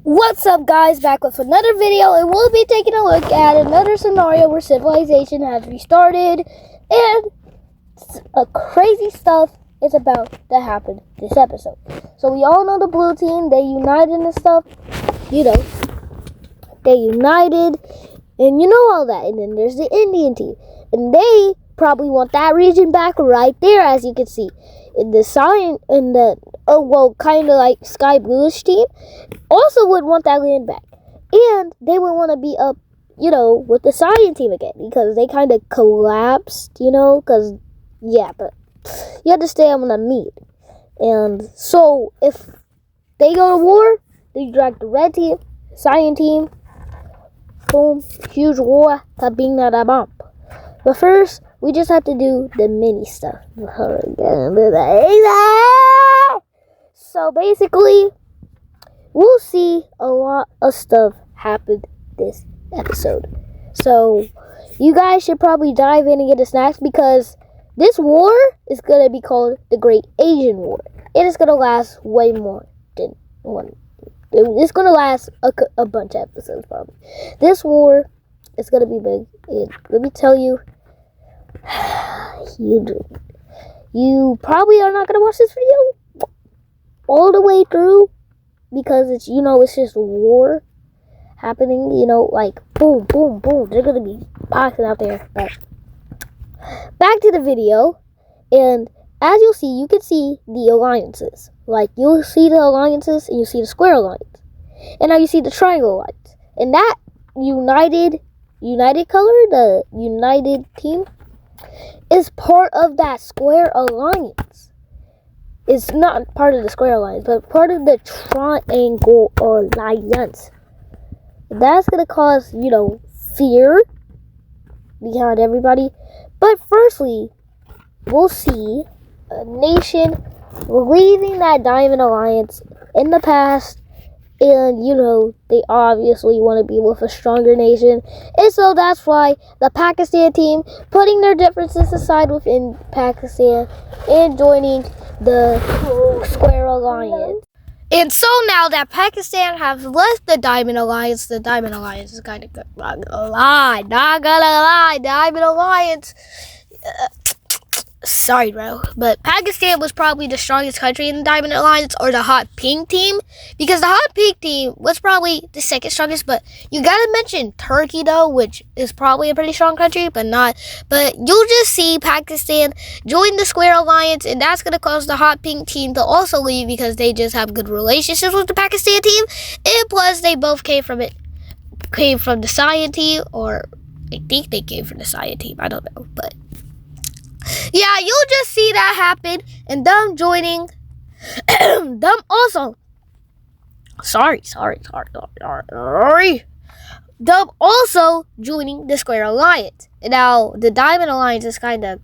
What's up, guys? Back with another video, and we'll be taking a look at another scenario where civilization has restarted and crazy stuff is about to happen this episode. So we all know the blue team, they united and stuff, they united and all that. And then there's the Indian team, and they probably want that region back right there, as you can see. In the sign, in the kind of like sky bluish team also would want that land back, and they would want to be up, with the Cyan team again, because they kind of collapsed, but you have to stay on the meat. And so if they go to war, they drag the red team, Cyan team, boom, huge war, kabing da bomb. But first, we just have to do the mini stuff. So basically, we'll see a lot of stuff happen this episode. So you guys should probably dive in and get the snacks, because this war is going to be called the Great Asian War. It is going to last way more than one. It's going to last a bunch of episodes probably. This war is going to be big. And let me tell you, you probably are not going to watch this video all the way through, because it's, it's just war happening, like boom, boom, boom. They're going to be boxing out there. But back to the video, and as you'll see, you can see the alliances. Like, you'll see the alliances, and you see the square alliance. And now you see the triangle alliance. And that united color, the united team, is part of that square alliance. It's not part of the square alliance, but part of the triangle alliance. That's going to cause, fear behind everybody. But firstly, we'll see a nation leaving that Diamond Alliance in the past. And, they obviously want to be with a stronger nation. And so that's why the Pakistan team putting their differences aside within Pakistan and joining the Square Alliance. And so now that Pakistan has left the Diamond Alliance is kind of good. Not gonna lie. Diamond Alliance. Sorry, bro. But Pakistan was probably the strongest country in the Diamond Alliance, or the Hot Pink team. Because the Hot Pink team was probably the second strongest. But you gotta mention Turkey, though, which is probably a pretty strong country, but not. But you'll just see Pakistan join the Square Alliance, and that's gonna cause the Hot Pink team to also leave, because they just have good relationships with the Pakistan team. And plus, they both came from the Cyan team, or I think they came from the Cyan team. I don't know, but yeah, you'll just see that happen, and them joining, them also, them also joining the Square Alliance. Now, the Diamond Alliance is kind of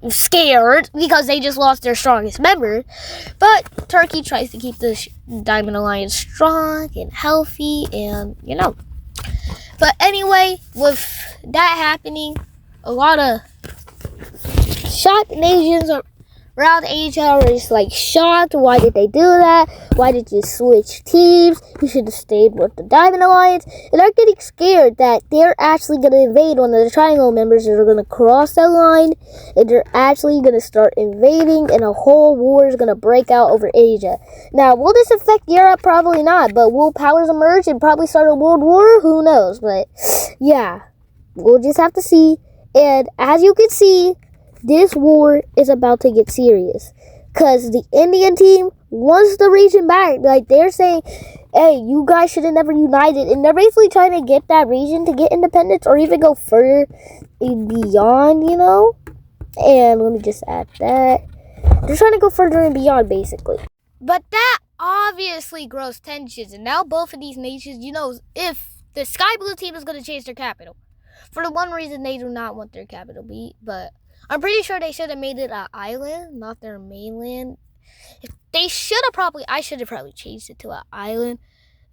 scared, because they just lost their strongest member, but Turkey tries to keep the Diamond Alliance strong and healthy, and, But anyway, with that happening, a lot of shocked nations around Asia are just shocked. Why did they do that? Why did you switch teams? You should have stayed with the Diamond Alliance. And they're getting scared that they're actually going to invade one of the Triangle members, and they're going to cross that line, and they're actually going to start invading, and a whole war is going to break out over Asia. Now, will this affect Europe? Probably not. But will powers emerge and probably start a world war? Who knows? But yeah, we'll just have to see. And as you can see, this war is about to get serious, because the Indian team wants the region back. Like, they're saying, hey, you guys should have never united. And they're basically trying to get that region to get independence, or even go further beyond, And let me just add that. They're trying to go further and beyond, basically. But that obviously grows tensions. And now both of these nations, if the Sky Blue team is going to change their capital. For the one reason, they do not want their capital beat, but I'm pretty sure they should have made it an island, not their mainland. I should have probably changed it to an island,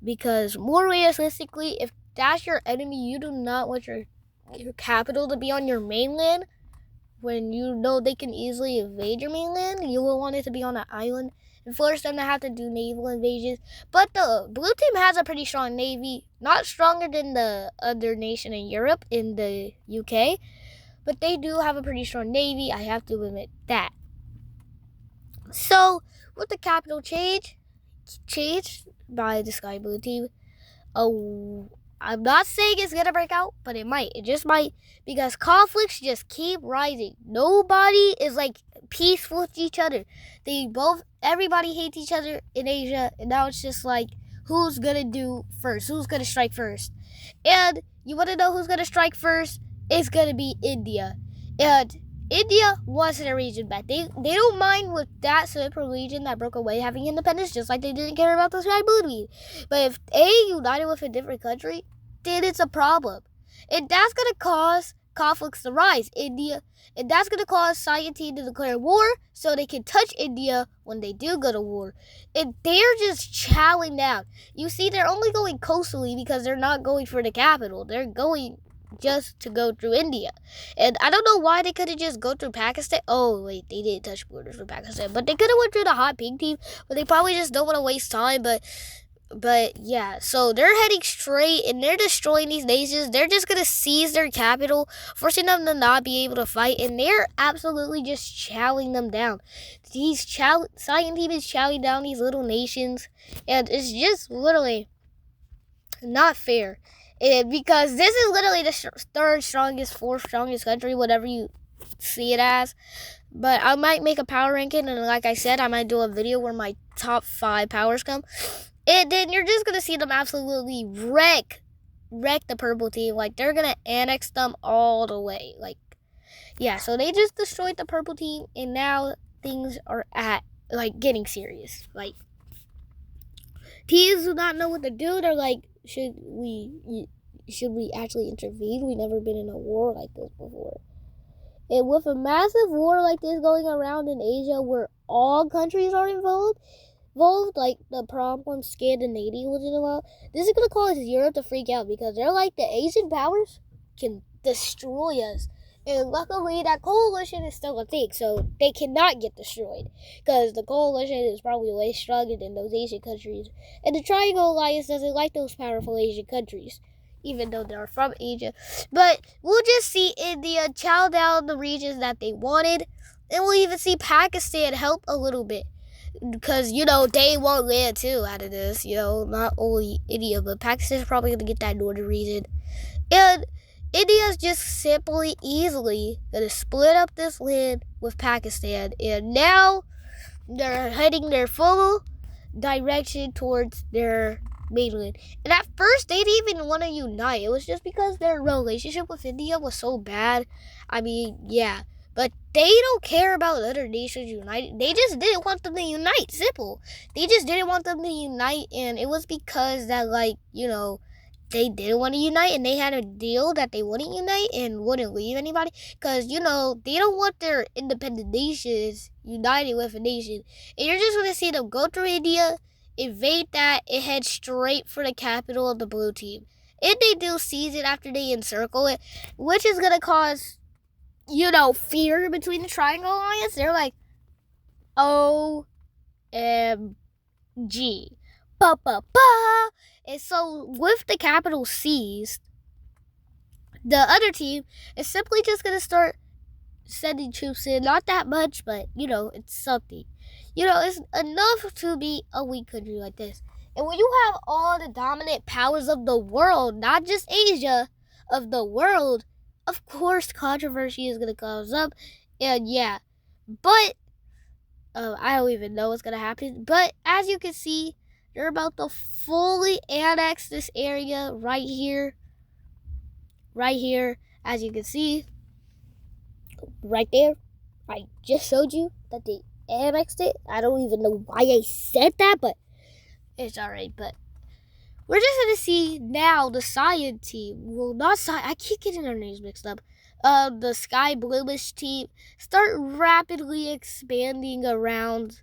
because more realistically, if that's your enemy, you do not want your capital to be on your mainland. When they can easily invade your mainland, you will want it to be on an island. and force them to have to do naval invasions. But the blue team has a pretty strong navy, not stronger than the other nation in Europe, in the UK, but they do have a pretty strong navy. I have to admit that. So with the capital changed by the Sky Blue team, I'm not saying it's gonna break out, but it might. It just might, because conflicts just keep rising. Nobody is like peaceful with each other. Everybody hates each other in Asia, and now it's just like, who's gonna do first? Who's gonna strike first? And you wanna know who's gonna strike first? It's gonna be India. And India wants their region back. They don't mind with that separate region that broke away having independence, just like they didn't care about the Sky Blue team. But if they united with a different country, then it's a problem. And that's going to cause conflicts to rise. And that's going to cause Scientine to declare war so they can touch India when they do go to war. And they're just chowing down. You see, they're only going coastally because they're not going for the capital. They're going just to go through India. And I don't know why they couldn't just go through Pakistan. Oh, wait, they didn't touch borders with Pakistan. But they could have went through the hot pink team. But they probably just don't want to waste time. But yeah, so they're heading straight and they're destroying these nations. They're just going to seize their capital, forcing them to not be able to fight. And they're absolutely just chowing them down. Science team is chowing down these little nations. And it's just literally not fair. Because this is literally the third strongest, fourth strongest country, whatever you see it as. But I might make a power ranking, and like I said, I might do a video where my top 5 powers come. And then you're just going to see them absolutely wreck the purple team. Like, they're going to annex them all the way. Like, yeah, so they just destroyed the purple team, and now things are getting serious. Like, teams do not know what to do. They're like, should we actually intervene? We've never been in a war like this before. And with a massive war like this going around in Asia where all countries are involved, like the problem Scandinavia was involved, this is going to cause Europe to freak out because they're like, the Asian powers can destroy us. And luckily, that coalition is still a thing, so they cannot get destroyed. Because the coalition is probably way stronger than those Asian countries. And the Triangle Alliance doesn't like those powerful Asian countries, even though they're from Asia. But we'll just see India chow down the regions that they wanted. And we'll even see Pakistan help a little bit. Because, they want land too out of this. Not only India, but Pakistan's probably going to get that northern region. And India's just simply, easily going to split up this land with Pakistan. And now they're heading their full direction towards their mainland. And at first, they didn't even want to unite. It was just because their relationship with India was so bad. I mean, yeah. But they don't care about other nations uniting. They just didn't want them to unite. Simple. They just didn't want them to unite. And it was because that, they didn't want to unite, and they had a deal that they wouldn't unite and wouldn't leave anybody. Because, they don't want their independent nations united with a nation. And you're just going to see them go through India, invade that, and head straight for the capital of the blue team. And they do seize it after they encircle it, which is going to cause, fear between the Triangle Alliance. They're like, OMG. Ba-ba-ba. And so, with the capital seized, the other team is simply just going to start sending troops in. Not that much, but, it's something. It's enough to be a weak country like this. And when you have all the dominant powers of the world, not just Asia, of the world, of course controversy is going to come up. And yeah, but I don't even know what's going to happen. But as you can see, they're about to fully annex this area right here. Right here, as you can see. Right there. I just showed you that they annexed it. I don't even know why I said that, but it's alright. But we're just going to see now the Science team. Well, not Science. I keep getting their names mixed up. The Sky Bluish team start rapidly expanding around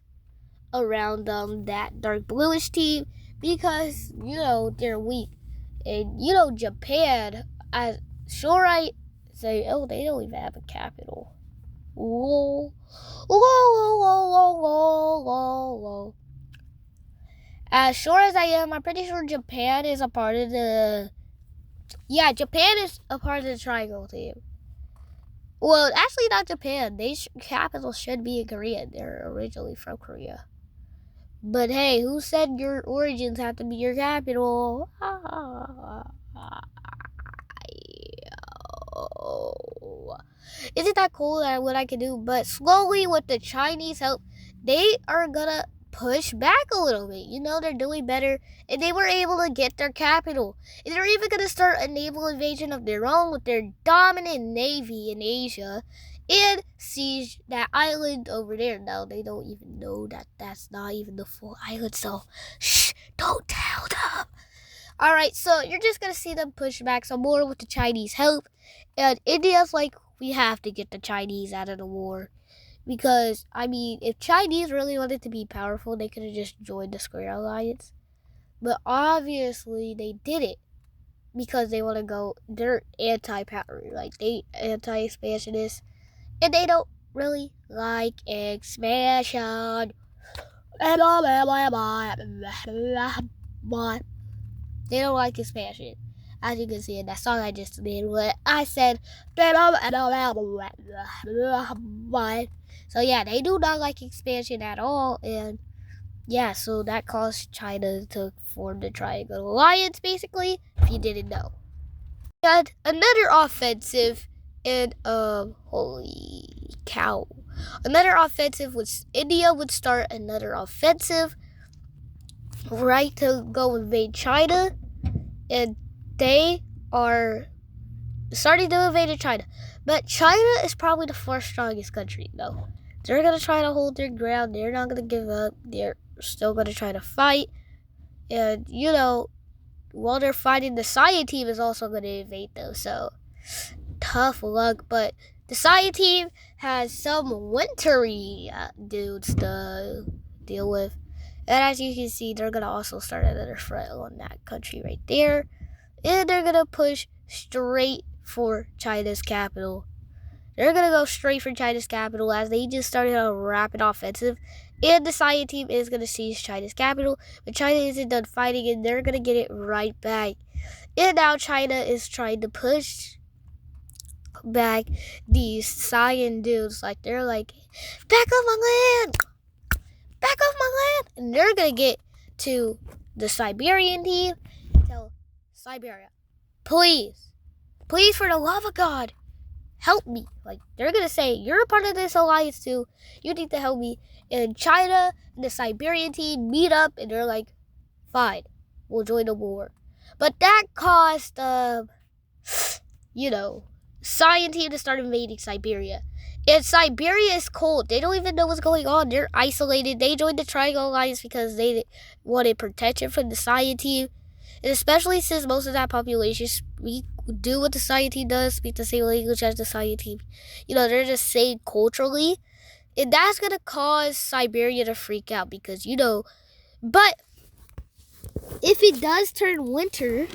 that dark bluish team because, they're weak. And, Japan, they don't even have a capital. Lol. Lol, lol, lol, lol, lol, lol. As sure as I am, I'm pretty sure Japan is a part of the... Yeah, Japan is a part of the Triangle team. Well, actually not Japan. Their capital should be in Korea. They're originally from Korea. But hey, who said your origins have to be your capital? Isn't that cool that what I can do? But slowly, with the Chinese help, they are gonna push back a little bit. You know, they're doing better, and they were able to get their capital. And they're even gonna start a naval invasion of their own with their dominant navy in Asia and siege that island over there. Now they don't even know that that's not even the full island, so shh, don't tell them. Alright, so you're just gonna see them push back some more with the Chinese help. And India's like, we have to get the Chinese out of the war. Because, I mean, if Chinese really wanted to be powerful, they could have just joined the Square Alliance. But obviously, they did it. Because they want to go, they're anti-power. Like, they anti-expansionist. And they don't really like expansion. They don't like expansion. As you can see in that song I just made, where I said, so yeah, they do not like expansion at all, and yeah, so that caused China to form the Triangle Alliance, basically, if you didn't know. And another offensive, and holy cow, another offensive was India would start another offensive, right, to go invade China, and they are starting to invade China. But China is probably the fourth strongest country, though. They're going to try to hold their ground. They're not going to give up. They're still going to try to fight. And, you know, while they're fighting, the Saiyan team is also going to invade, though. So, tough luck. But the Saiyan team has some wintry dudes to deal with. And as you can see, they're going to also start another front on that country right there. And they're going to push straight for China's capital. They're going to go straight for China's capital as they just started a rapid offensive. And the Saiyan team is going to seize China's capital. But China isn't done fighting and they're going to get it right back. And now China is trying to push back these Saiyan dudes. Like, they're like, back off my land! Back off my land! And they're going to get to the Siberian team and tell Siberia, please, for the love of God, help me. Like, they're gonna say, you're a part of this alliance too, you need to help me. And China and the Siberian team meet up and they're like, fine, we'll join the war. But that caused Saiyan team to start invading Siberia. And Siberia is cold. They don't even know what's going on. They're isolated. They joined the Triangle Alliance because they wanted protection from the Saiyan team. And especially since most of that population do what the Saiyan team does, speak the same language as the Saiyan team. You know, they're just same culturally. And that's going to cause Siberia to freak out because, but if it does turn winter,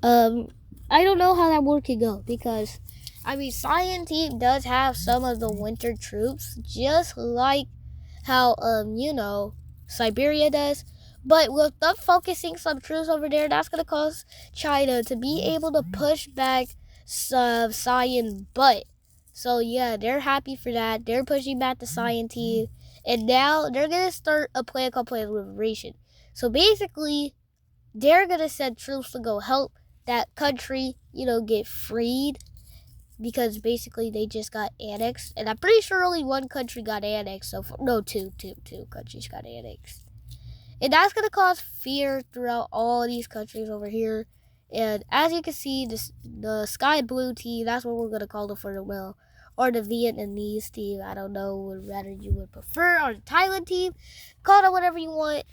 I don't know how that war can go because, Saiyan team does have some of the winter troops, just like how, Siberia does. But with them focusing some troops over there, that's going to cause China to be able to push back some Saiyan butt. So, yeah, they're happy for that. They're pushing back the Saiyan team. And now they're going to start a plan called Plan of Liberation. So, basically, they're going to send troops to go help that country, get freed. Because, basically, they just got annexed. And I'm pretty sure only one country got annexed. Two countries got annexed. And that's going to cause fear throughout all these countries over here. And as you can see, the Sky Blue team, that's what we're going to call them for the will. Or the Vietnamese team, I don't know what rather you would prefer. Or the Thailand team, call it whatever you want.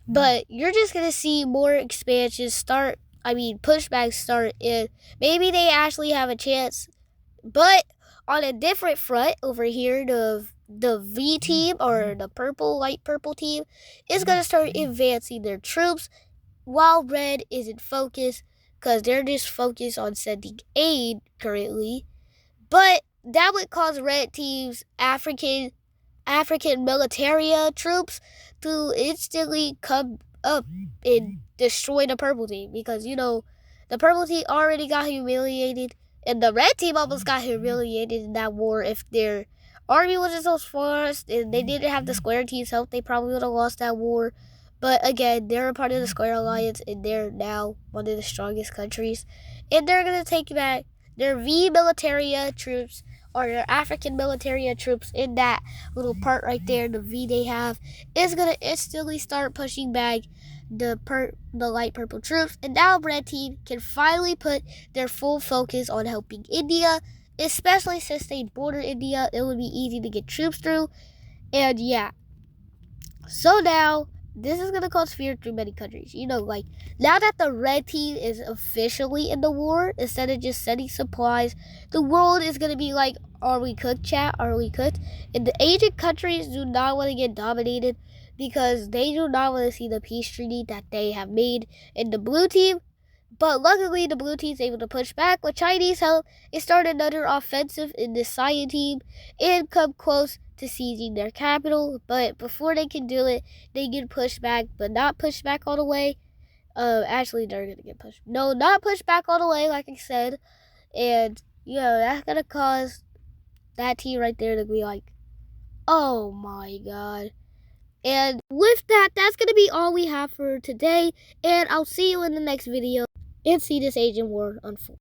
But you're just going to see more expansions pushbacks start. And maybe they actually have a chance. But on a different front over here, the V team or the light purple team is going to start advancing their troops while red isn't focused because they're just focused on sending aid currently. But that would cause red team's African militaria troops to instantly come up and destroy the purple team, because the purple team already got humiliated, and the red team almost got humiliated in that war. If their army wasn't so fast and they didn't have the square team's help, they probably would have lost that war. But again, they're a part of the Square Alliance, and they're now one of the strongest countries, and they're gonna take back their V militaria troops, or their African militaria troops, in that little part right there, the V they have, is gonna instantly start pushing back the light purple troops, and now red team can finally put their full focus on helping India, especially since they border India. It would be easy to get troops through, and yeah. So now this is gonna cause fear through many countries. Like, now that the red team is officially in the war, instead of just sending supplies, the world is gonna be like, are we cooked, chat? Are we cooked? And the Asian countries do not want to get dominated, because they do not want to see the peace treaty that they have made in the blue team. But luckily, the blue team is able to push back with Chinese help and start another offensive in the cyan team and come close to seizing their capital. But before they can do it, they get pushed back, but not pushed back all the way. Actually, they're gonna get pushed. No, not pushed back all the way, like I said. And that's gonna cause that team right there to be like, oh my god. And with that, that's gonna be all we have for today. And I'll see you in the next video and see this Asian war unfold.